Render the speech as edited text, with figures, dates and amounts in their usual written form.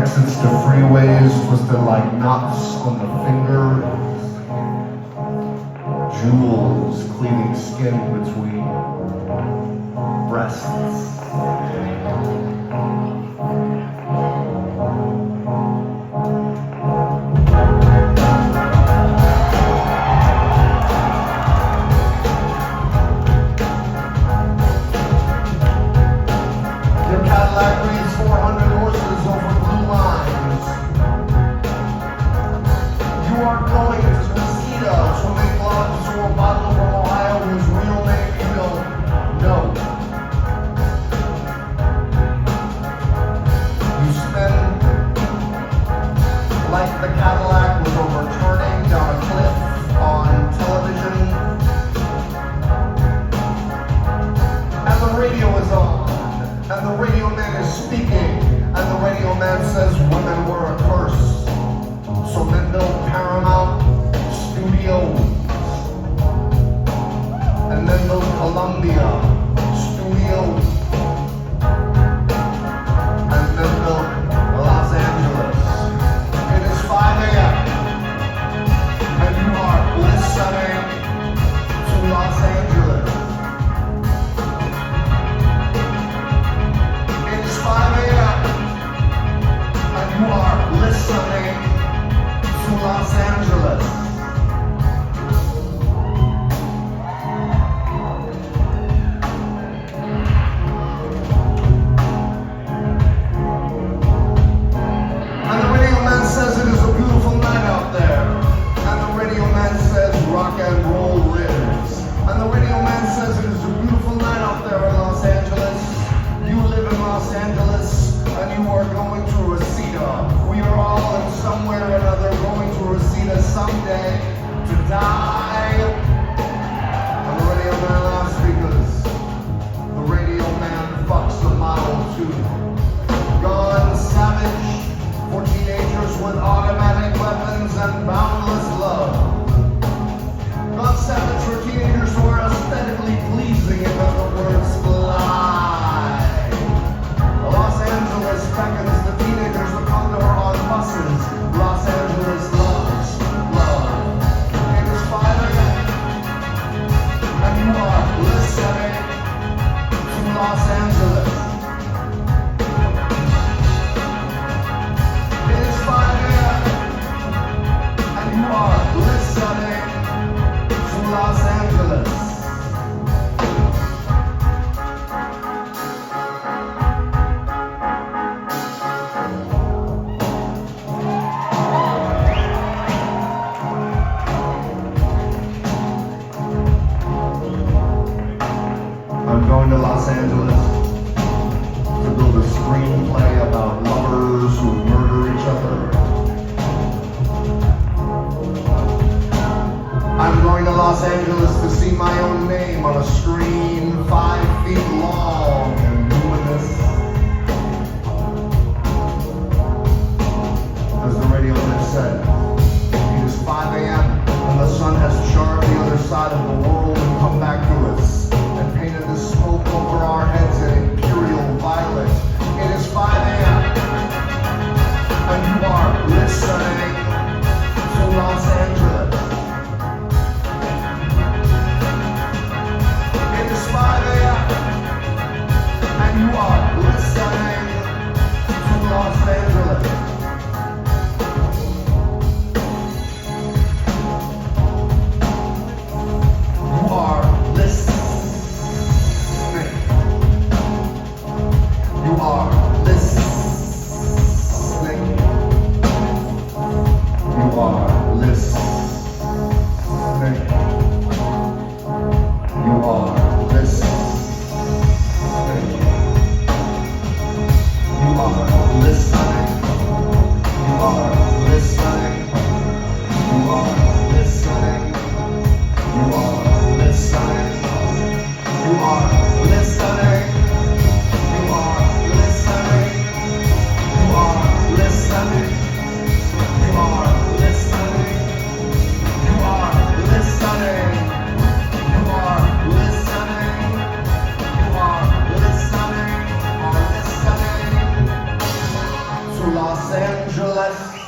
exits to freeways, twisted like knots on the finger. Jewels cleaving skin between breasts. Your Cadillac reads 400 horses over blue lines. You are going to Mosquito to make love to a bottle from Ohio whose real name you don't know. You spend like the Cadillac was overturning down a cliff on television. And the radio is on. And the radio man is speaking, and the radio man says women were a curse. So men built Paramount Studios, and then built Columbia Studios, and then built Los Angeles. It is 5 a.m., and you are listening to Los Angeles. 5 a.m. and you are listening to Los Angeles. And the radio man says it is a beautiful night out there. And the radio man says rock and roll lives. And the radio man says it is a beautiful night out there in Los Angeles. You live in Los Angeles, and you are going to Reseda. We are all in somewhere or another going to Reseda someday to die. And the radio man laughs because the radio man fucks the model too. Gone savage for teenagers with automatic weapons and boundless love. Gone savage for teenagers who are aesthetically pleasing, in other words, fly. Los Angeles beckons the teenagers to come to her on buses. Los Angeles loves love. It is 5 a.m. and you are listening to Los Angeles. It is 5 a.m. and you are listening to Los Angeles. I'm going to Los Angeles to build a screenplay about lovers who murder each other. I'm going to Los Angeles to see my own name on a screen 5 feet long and luminous. As the radio man said, it is 5 a.m. and the sun has charred the other side of the world and come back to us. And painted the smoke over our heads in imperial violet. It is 5 a.m. and you are listening to Los Angeles. It is 5 a.m. and you are listening to Los Angeles. Angeles.